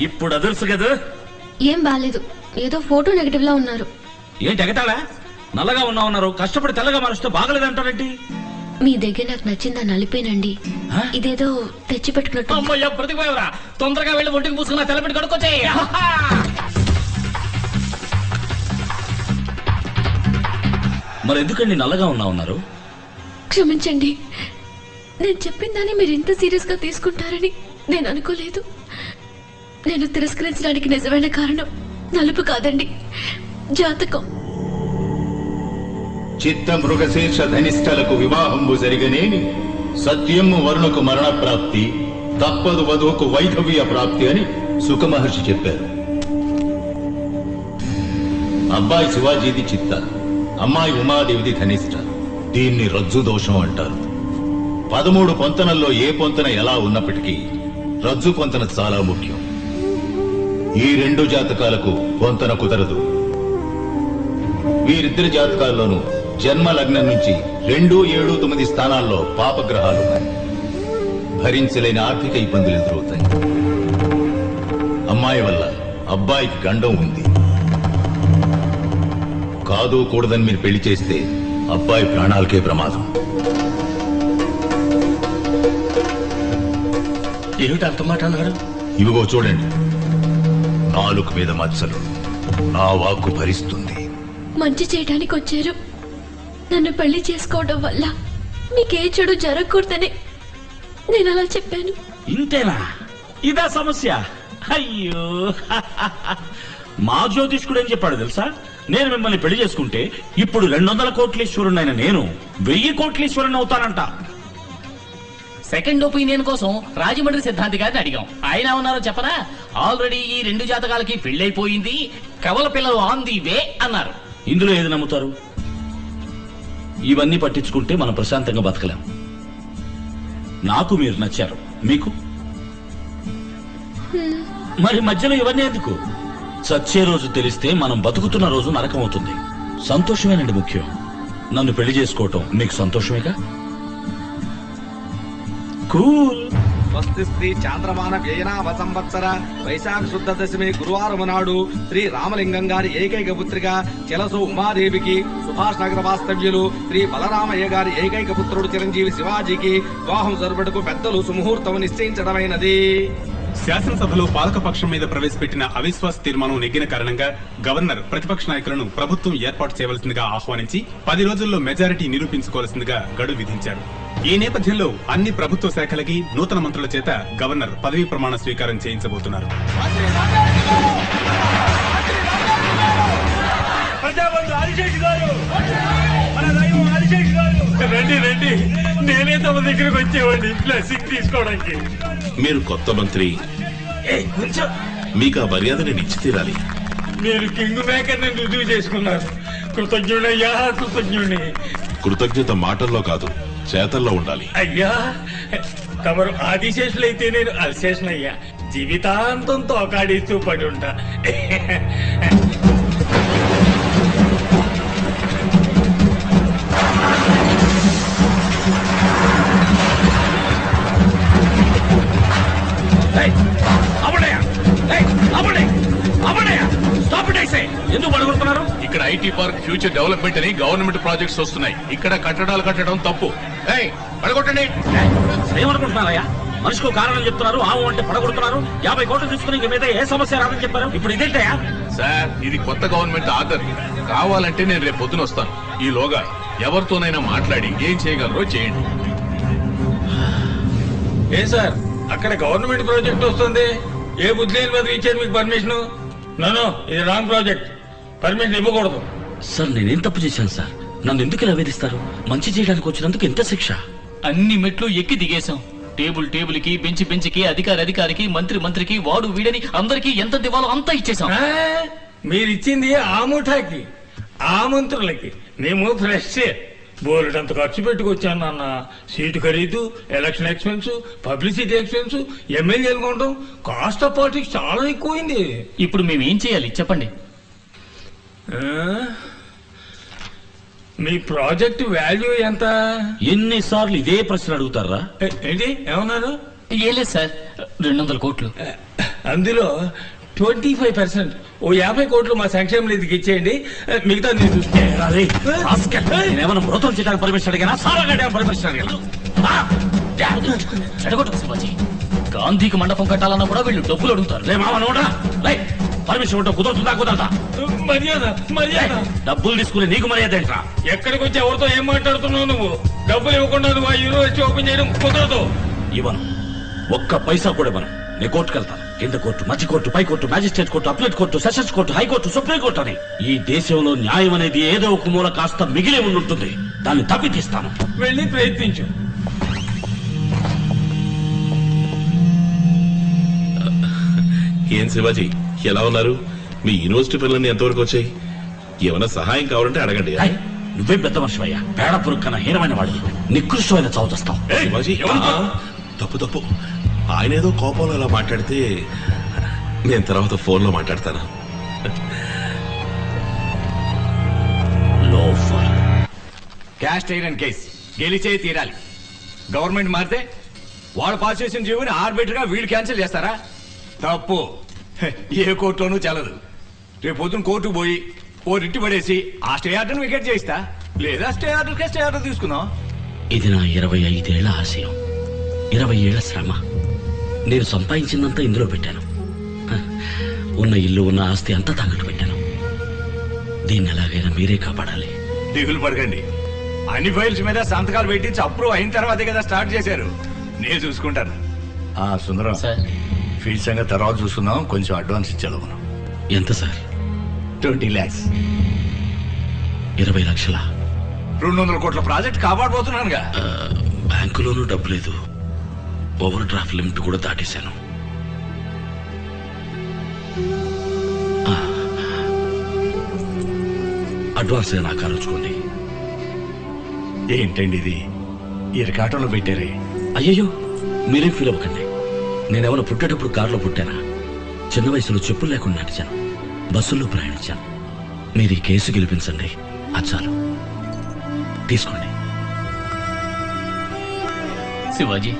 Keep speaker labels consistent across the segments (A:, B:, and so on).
A: ఇప్పుడు అదర్సు కదా.
B: ఏం బాలేదు, ఏదో ఫోటో నెగటివ్ లా ఉన్నారు.
A: ఏంటి ఎగతాళా? నల్లగా ఉన్నారు, కష్టపడి తెల్లగా మారుస్తే బాగలేదంటారేంటి?
B: మీ దగ్గర నాకు నచ్చిందా నలిపేనండి. ఇదేదో తెచ్చి పెట్టుకున్నట్టు.
C: అమ్మయ్య బ్రతికిపోయావురా. తొందరగా వెళ్ళి ఒంటికి పూసుకున్నా తెల్లబెట్టి కడుక్కొచ్చాయి.
A: మరి ఎందుకండి నల్లగా ఉన్నారు?
B: క్షమించండి, నేను చెప్పిన దాన్ని మీరు ఇంత సీరియస్ గా తీసుకుంటారని నేను అనుకోలేదు. నేను తిరస్కరించడానికి నిజమైన కారణం నలుపు కాదండి, జాతకం.
D: చిత్త మృగశీర్ష ధనిష్టలకు వివాహంబు జరిగనేని సత్యము వరుణకు మరణ ప్రాప్తి, తప్పదు వధువుకు వైధవ్య ప్రాప్తి అని సుఖమహర్షి చెప్పారు. అబ్బాయి శివాజీది చిత్త, అమ్మాయి ఉమాదేవిది ధనిష్ట. దీన్ని రజ్జు దోషం అంటారు. 13 పొంతనల్లో ఏ పొంతన ఎలా ఉన్నప్పటికీ రజ్జు పొంతన చాలా ముఖ్యం. ఈ 2 జాతకాలకు పొంతన కుదరదు. వీరిద్దరి జాతకాల్లోనూ జన్మ లగ్నం నుంచి 2, 7, 9 స్థానాల్లో పాపగ్రహాలున్నాయి. భరించలేని ఆర్థిక ఇబ్బందులు ఎదురవుతాయి. అమ్మాయి వల్ల అబ్బాయికి గండం ఉంది. కాదు కూడదని మీరు పెళ్లి చేస్తే అబ్బాయి ప్రాణాలకే ప్రమాదం.
C: ఏమిటి అంత మాట అన్నాడు?
D: ఇవిగో చూడండి, నాలుగు మీద మచ్చలు. నా వాక్కు భరిస్తుంది.
B: మంచి చేయడానికి వచ్చారు. నన్ను పెళ్లి చేసుకోవడం వల్ల మీకే చెడు జరగకూడదని నేను అలా చెప్పాను.
A: ఇంతేనా? ఇదా సమస్య? అయ్యో, మా జ్యోతిష్కుడు ఏం చెప్పాడు తెలుసా? నేను మిమ్మల్ని పెళ్లి చేసుకుంటే ఇప్పుడు 200 కోట్లీశ్వరునైన నేను 1000 కోట్లీశ్వరుని అవుతానంట.
C: సెకండ్ ఒపీనియన్ కోసం రాజమండ్రి సిద్ధాంతి గారిని అడిగాం. ఆయన ఉన్నారో చెప్పనా? ఆల్రెడీ ఈ 2 జాతకాలకి పెళ్ళైపోయింది, కవల పిల్లలు ఆన్ ది వే అన్నారు.
A: ఇందులో ఏది నమ్ముతారు? ఇవన్నీ పట్టించుకుంటే మనం ప్రశాంతంగా బతకలేం. నాకు మీరు నచ్చారు, మీకు మరి మధ్యలో ఇవన్నీ ఎందుకు? చచ్చే రోజు తెలిస్తే మనం బతుకుతున్న రోజు నరకం అవుతుంది. సంతోషమేనండి ముఖ్యం. నన్ను పెళ్లి చేసుకోవటం మీకు సంతోషమేగా? కూల్.
E: స్వస్తి శ్రీ చాంద్రమాన వ్యయనామ సంవత్సర వైశాఖ శుద్ధ దశమి గురువారము నాడు శ్రీ రామలింగం గారి ఏకైక పుత్రిక చెలసు ఉమాదేవికి, సుభాష్ నగర వాస్తవ్యులు శ్రీ బలరామయ్య గారి ఏకైక పుత్రుడు చిరంజీవి శివాజీకి వివాహం జరుపుటకు పెద్దలు సుముహూర్తం నిశ్చయించడమైనది.
F: శాసనసభలో పాలకపక్షం మీద ప్రవేశపెట్టిన అవిశ్వాస తీర్మానం నెగ్గిన కారణంగా గవర్నర్ ప్రతిపక్ష నాయకులను ప్రభుత్వం ఏర్పాటు చేయవలసిందిగా ఆహ్వానించి 10 రోజుల్లో మెజారిటీ నిరూపించుకోవాల్సిందిగా గడువు విధించారు. ఈ నేపథ్యంలో అన్ని ప్రభుత్వ శాఖలకి నూతన మంత్రుల చేత గవర్నర్ పదవీ ప్రమాణ స్వీకారం చేయించబోతున్నారు.
G: రండి రండి, నేనే తమ దగ్గరకు వచ్చేవాడిని బ్లెస్సింగ్ తీసుకోవడానికి.
H: మీరు కొత్త మంత్రి, మీకు ఆ మర్యాద నేను ఇచ్చి తీరాలి.
G: మీరు కింగ్ మేకర్ ని రుజువు చేసుకున్నారు. కృతజ్ఞుడయ్యా, కృతజ్ఞుడి.
H: కృతజ్ఞత మాటల్లో కాదు, చేతల్లో ఉండాలి.
G: అయ్యా, తమరు ఆదిశేషులైతే నేను అల్శేషనయ్యా. జీవితాంతం తోకాడిస్తూ పడి ఉంటా.
A: ఎందుకు పడగొడుతున్నారు?
H: ఇక్కడ ఐటీ పార్క్ ఫ్యూచర్ డెవలప్మెంట్ అని గవర్నమెంట్ ప్రాజెక్ట్స్ వస్తున్నాయి. ఇక్కడ కట్టడాలు కట్టడం తప్పు. పడగొట్టండి.
A: ఏమనుకుంటున్నారయ్యా? మనిషికి కారణం చెప్తున్నారు, ఆవు అంటే పడగొడుతున్నారు. 50 కోట్లు తీసుకుని ఇంక మీద ఏ సమస్య రాదని చెప్పారు. ఇప్పుడు ఇదేంటయ్యా?
H: సార్, ఇది కొత్త గవర్నమెంట్ ఆర్డర్. కావాలంటే నేను రేపు పొద్దున వస్తాను. ఈలోగా ఎవరితోనైనా మాట్లాడి ఏం చేయగలరో చేయండి.
G: ఏం సార్, అక్కడ గవర్నమెంట్ ప్రాజెక్ట్ వస్తుంది. ఏ బుద్ధి లేని బదులు ఇచ్చారు మీకు పర్మిషన్? నో, ఇది రాంగ్ ప్రాజెక్ట్. పర్మిషన్ ఇవ్వకూడదు.
A: సార్, నేనేం తప్పు చేశాను సార్? నన్ను ఎందుకు ఇలా వేధిస్తారు? మంచి చేయడానికి వచ్చినందుకు ఎంత శిక్ష?
C: అన్ని మెట్లు ఎక్కి దిగేశాం. టేబుల్ కి, బెంచ్ కి, అధికారికి, మంత్రికి, వాడు వీడని అందరికి ఎంత దివాలో అంతా ఇచ్చేసాం.
G: మీరిచ్చింది ఆ ముఠాకి, ఆ మంత్రులకి. మేము ఫ్రెష్ బోలెడంత ఖర్చు పెట్టుకొచ్చాను నాన్న. సీటు ఖరీదు, ఎలక్షన్ ఎక్స్పెన్స్, పబ్లిసిటీ ఎక్స్పెన్స్, ఎమ్మెల్యేలు కొనడం, కాస్ట్ ఆఫ్ పాలిటిక్స్ చాలా ఎక్కువైంది.
C: ఇప్పుడు మేము ఏం చేయాలి చెప్పండి.
G: మీ ప్రాజెక్ట్ వాల్యూ ఎంత?
A: ఎన్నిసార్లు ఇదే ప్రశ్న అడుగుతారా?
G: ఏంటి ఏమన్నారు?
C: ఏం లేదు సార్, 200 కోట్లు.
G: అందులో 25%, ఓ 50 కోట్లు మా సంక్షేమ నిధికి ఇచ్చేయండి, మిగతా నేను చూసుకుంటా.
A: నేనేమన్నా మృతం చేయడానికి పర్మిషన్ అడిగానా, సారా పర్మిషన్ అడిగాను?
C: చెడగొట్టు శివాజీ. గాంధీకి మండపం కట్టాలన్నా కూడా వీళ్ళు డబ్బులు అడుగుతారు.
A: లే మామ నోడా, పర్మిషన్ ఉంటే కుదరదా?
G: మర్యాద మర్యాద.
A: డబ్బులు తీసుకుని నీకు మర్యాద ఏంట్రా?
G: ఎక్కడికి వచ్చి ఎవరితో ఏం మాట్లాడుతున్నావు నువ్వు? డబ్బులు ఇవ్వకుండా నువ్వు ఆ యూనివర్సిటీ ఓపెన్ చేయడం కుదరదు.
A: ఇవ్వను, ఒక్క పైసా కూడా ఇవ్వను. నేను కోర్టుకు వెళ్తాను. కింద కోర్టు, మధ్య కోర్టు, పై court, magistrate court, appellate court, sessions court, high court, supreme court అని ఈ దేశంలో న్యాయం అనేది ఏదో ఒక మూల కాస్త మిగిలి ఉంటుంది. దాన్ని తప్పి తీస్తాను.
G: వెళ్ళి ప్రయత్నించు.
I: ఏం శివాజీ, ఎలా ఉన్నారు? మీ యూనివర్సిటీ పిల్లల్ని ఎంతవరకు వచ్చాయి? ఏమైనా సహాయం కావాలంటే అడగండి.
A: నువ్వే పెద్ద మనిషివయ్యా. పేడ పురుక్కన హీనమైన వాడి నికృష్టమైన చదువుతావు.
I: శివాజీ, తప్పు. ఆయన ఏదో కోపంలో అలా మాట్లాడితే నేను తర్వాత ఫోన్లో మాట్లాడతాను.
E: క్యాస్ట్ ఐరన్ కేస్ గెలిచే తీరాలి. గవర్నమెంట్ మారితే వాళ్ళు పాస్ చేసిన జీవోని ఆర్బిటర్ గా వీళ్ళు క్యాన్సిల్ చేస్తారా? తప్పు. ఏ కోర్టులోనూ చెల్లదు. రేపు పొద్దున కోర్టుకు పోయి ఓ రిట్టి పడేసి ఆ స్టే ఆర్డర్ వికెట్ చేయిస్తా, లేదా స్టే ఆర్డర్ తీసుకుందాం.
A: ఇది నా 25 ఏళ్ల ఆశయం, 20 ఏళ్ల శ్రమ. నేను సంపాదించిందంతా ఇందులో పెట్టాను. ఉన్న ఇల్లు, ఉన్న ఆస్తి అంతా తాకట్టు పెట్టాను. దీన్ని ఎలాగైనా మీరే కాపాడాలి.
E: దిగులు పడకండి. అన్ని ఫైల్స్ మీద సంతకాలు పెట్టించి అప్రూవ్ అయిన తర్వాతే కదా స్టార్ట్ చేశారు. నేను చూసుకుంటాను.
J: సుందరం, ఫీల్ సంగతి తర్వాత చూసుకుందాం. కొంచెం అడ్వాన్స్ ఇచ్చేద్దాం.
A: ఎంత సార్?
E: 20 lakhs.
A: 20 లక్షల?
E: 200 కోట్ల ప్రాజెక్ట్ కాపాడబోతున్నానుగా.
A: బ్యాంకులోనూ డబ్బు లేదు. ఓవర్ డ్రాఫ్ట్ లిమిట్ కూడా దాటేశాను. అడ్వాన్స్ నాకు ఆలోచుకోండి.
J: ఏంటండి ఇది? ఇరకాటంలో పెట్టారే.
A: అయ్యయ్యో, మీరేం ఫీల్ అవ్వకండి. నేనేమైనా పుట్టేటప్పుడు కారులో పుట్టానా? చిన్న వయసులో చెప్పులు లేకుండా నడిచాను, బస్సుల్లో ప్రయాణించాను. మీరు ఈ కేసు గెలిపించండి, అది చాలు. తీసుకోండి.
C: శివాజీ,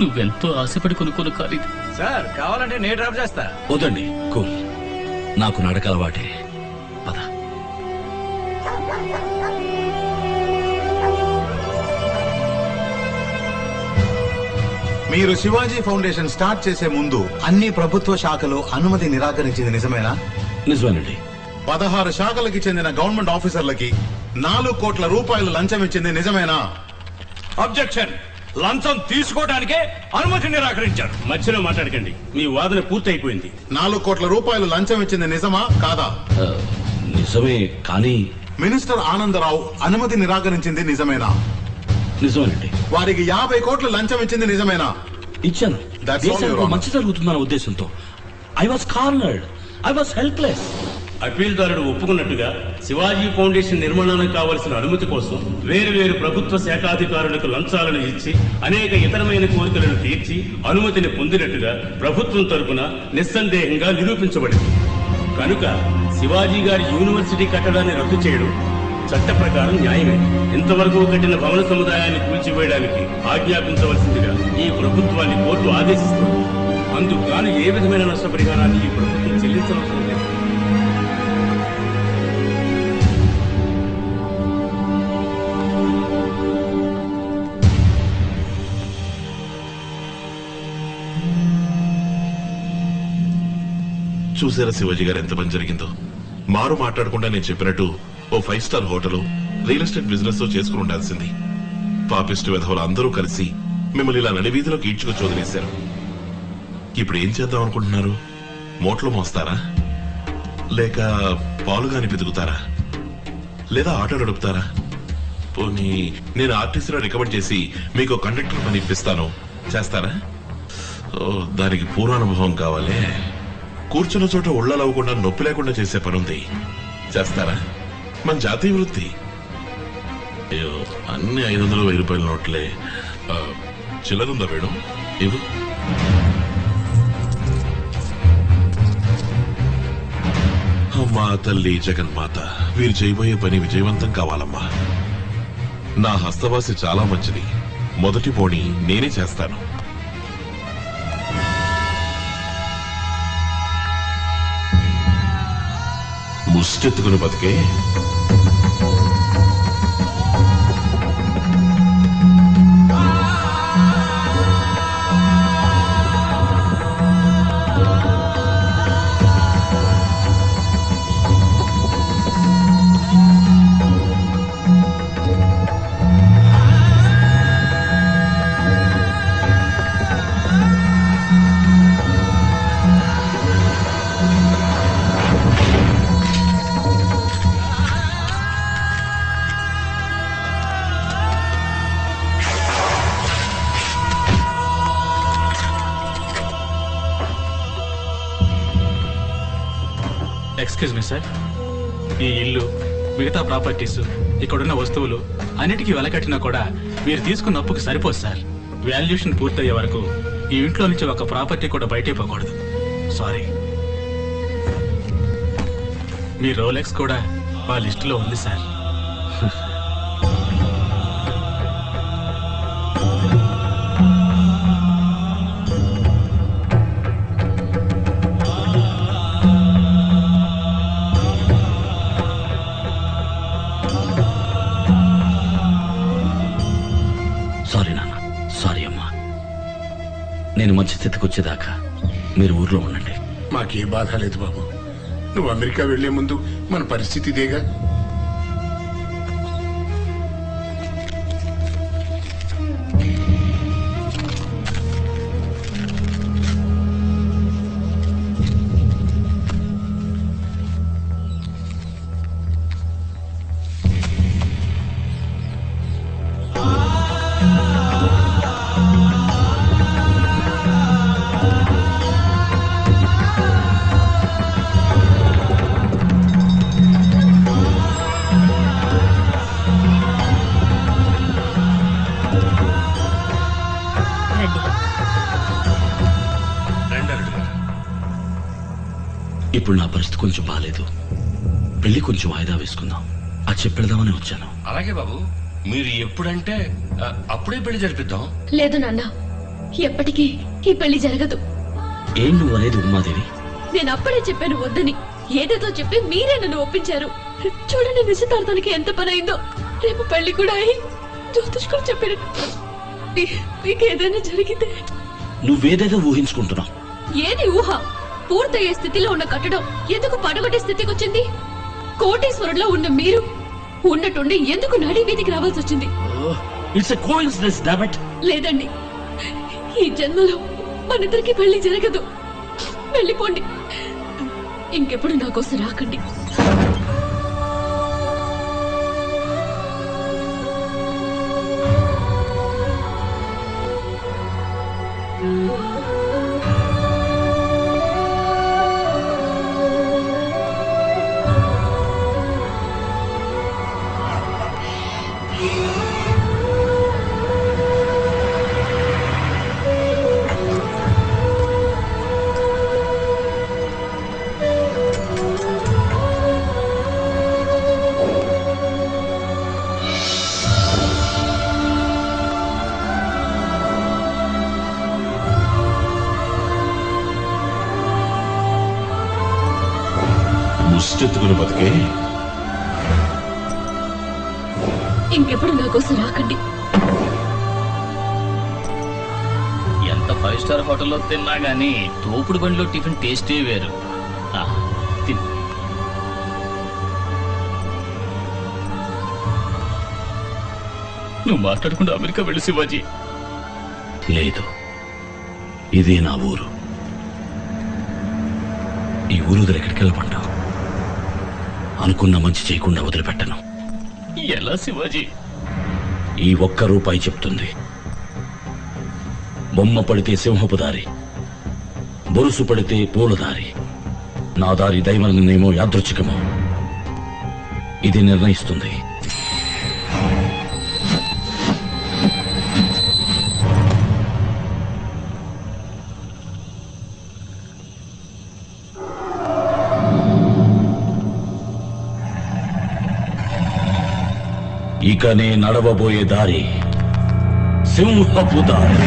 C: నువ్వెంతో ఆశపడి కొనుక్కోను కాలేదు.
E: సార్ కావాలంటే నేను డ్రాప్ చేస్తా.
A: వద్దండి, కూల్. నాకు నడక అలవాటే. పద.
K: మీరు శివాజీ ఫౌండేషన్ స్టార్ట్ చేసే ముందు అన్ని ప్రభుత్వ శాఖలు అనుమతి నిరాకరించింది నిజమేనా?
A: నిజమేనండి.
K: 16 శాఖలకి చెందిన గవర్నమెంట్ ఆఫీసర్లకి 4 కోట్ల రూపాయలు లంచం ఇచ్చింది నిజమేనా?
E: అబ్జెక్షన్. లంచం తీసుకోవడానికే అనుమతి నిరాకరించారు.
F: మధ్యలో మాట్లాడకండి, మీ వాదన పూర్తయిపోయింది.
K: 4 కోట్ల రూపాయలు లంచం ఇచ్చింది నిజమా కాదా?
A: నిజమే, కానీ
K: మినిస్టర్ ఆనందరావు అనుమతి నిరాకరించింది నిజమేనా?
A: నిజమేనండి.
K: వారికి 50 కోట్లు లంచం ఇచ్చింది నిజమేనా?
A: ఇచ్చాను.
K: That's all, Your
A: దేశానికి
K: Honor.
A: మంచి జరుగుతుందన్న ఉద్దేశంతో. I was cornered, I was helpless.
F: అప్పీల్దారుడు ఒప్పుకున్నట్టుగా శివాజీ ఫౌండేషన్ నిర్మాణానికి కావలసిన అనుమతి కోసం వేరు ప్రభుత్వ శాఖాధికారులకు లంచాలను ఇచ్చి అనేక ఇతరమైన కోరికలను తీర్చి అనుమతిని పొందినట్టుగా ప్రభుత్వం తరపున నిస్సందేహంగా నిరూపించబడింది. కనుక శివాజీ గారి యూనివర్సిటీ కట్టడాన్ని రద్దు చేయడం చట్ట ప్రకారం న్యాయమే. ఇంతవరకు కట్టిన భవన సముదాయాన్ని కూల్చివేయడానికి ఆజ్ఞాపించవలసిందిగా ఈ ప్రభుత్వాన్ని కోర్టు ఆదేశిస్తుంది. అందుకు గాను ఏ విధమైన నష్టపరిహారాన్ని ఈ ప్రభుత్వం చెల్లించవలసిన లేదు.
I: చూసారా శివాజీ గారు ఎంత పని జరిగిందో? మారు మాట్లాడకుండా నేను చెప్పినట్టు ఓ 5 star hotel, real estate business చేసుకుని ఉండాల్సింది. పాపిస్టు విధవులు అందరూ కలిసి మిమ్మల్ని ఇలా నడివీధిలోకి ఈడ్చుకొచ్చి వదిలేశారు. ఇప్పుడు ఏం చేద్దాం అనుకుంటున్నారు? మోట్లు మోస్తారా, లేక పాలుగాని పితుకుతారా, లేదా ఆటో నడుపుతారా? పోనీ నేను ఆర్టీసీలో రికమెండ్ చేసి మీకు కండక్టర్ పని ఇప్పిస్తాను, చేస్తారా? దానికి పూర్వానుభవం కావాలి. కూర్చున్న చోట ఒళ్ళలవ్వకుండా నొప్పి లేకుండా చేసే పనుంది, చేస్తారా? మన జాతీయ వృత్తి. అయ్యో, అన్ని 500, 1000 రూపాయల నోట్లే. చిల్లరుందా మేడం? ఇవ్వు. అమ్మా తల్లి జగన్మాత, వీరు చేయబోయే పని విజయవంతం కావాలమ్మా. నా హస్తవాసి చాలా మంచిది. మొదటి పోనీ నేనే చేస్తాను. ముష్టెత్తుకుని బతికే
F: ఎక్స్క్యూజ్ మీ సార్, ఈ ఇల్లు, మిగతా ప్రాపర్టీస్, ఇక్కడున్న వస్తువులు అన్నిటికీ వెలకట్టినా కూడా మీరు తీసుకున్న అప్పుకు సరిపోదు సార్. వాల్యుయేషన్ పూర్తయ్యే వరకు ఈ ఇంట్లో నుంచి ఒక ప్రాపర్టీ కూడా బయటే పోకూడదు. సారీ. మీ రోలెక్స్ కూడా మా లిస్టులో ఉంది సార్.
A: సారీ నాన్న, సారీ అమ్మా. నేను మంచి స్థితికి వచ్చేదాకా మీరు ఊర్లో ఉండండి.
L: మాకే బాధ లేదు బాబు. నువ్వు అమెరికా వెళ్లే ముందు మన పరిస్థితి ఇదేగా.
A: ఇప్పుడు నా పరిస్థితి కొంచెం బాగాలేదు. పెళ్లి కొంచెం వాయిదా వేసుకుందాం అది చెప్పెడదామని వచ్చాను.
M: అలాగే బాబు, మీరు ఎప్పుడంటే అప్పుడే పెళ్లి జరిపిద్దాం.
B: లేదు నాన్న, ఎప్పటికీ ఈ పెళ్లి జరగదు.
A: ఏం నువ్వు అనేది ఉమాదేవి?
B: నేను అప్పుడే చెప్పాను వద్దని. ఏదేదో చెప్పి మీరే నన్ను ఒప్పించారు. చూడండి నిశ్చితార్థానికి ఎంత పని అయిందో. రేపు పెళ్లి కూడా అయి జ్యోతిష్కుడు చెప్పారు మీకు ఏదైనా జరిగితే.
A: నువ్వేదేదో ఊహించుకుంటున్నావు.
B: ఏది ఊహ? పూర్తయ్యే స్థితిలో ఉన్న కట్టడం ఎందుకు పడగొట్టే స్థితికి వచ్చింది? కోటేశ్వరులో ఉన్న మీరు ఉన్నట్టుండి ఎందుకు నడి వీధికి రావాల్సి వచ్చింది?
A: It's a coincidence damn it.
B: లేదండి, ఈ జన్మలో మనిద్దరికి పెళ్లి జరగదు. వెళ్ళిపోండి, ఇంకెప్పుడు నా కోసం రాకండి.
I: ముష్టెత్తుకుని బతికే
B: ఇంకెప్పుడు నా కోసం రాకండి.
C: ఎంత 5 స్టార్ హోటల్లో తిన్నా గానీ తోపుడు బండిలో టిఫిన్ టేస్టే వేరు. తిను. నువ్వు మాట్లాడకుండా అమెరికా వెళ్ళి శివాజీ.
A: లేదు, ఇదే నా ఊరు. ఈ ఊరు వదిలి ఎక్కడికి వెళ్ళమంటావు? అనుకున్న మంచి చేయకుండా వదిలిపెట్టను.
C: ఎలా శివాజీ?
A: ఈ ఒక్క రూపాయి చెప్తుంది. బొమ్మ పడితే సింహపు దారి, బొరుసు పడితే పూల దారి. నా దారి దైవమేమో యాదృచ్ఛికమో ఇది నిర్ణయిస్తుంది. ఇక నే నడవబోయే దారి సింహపు దారి.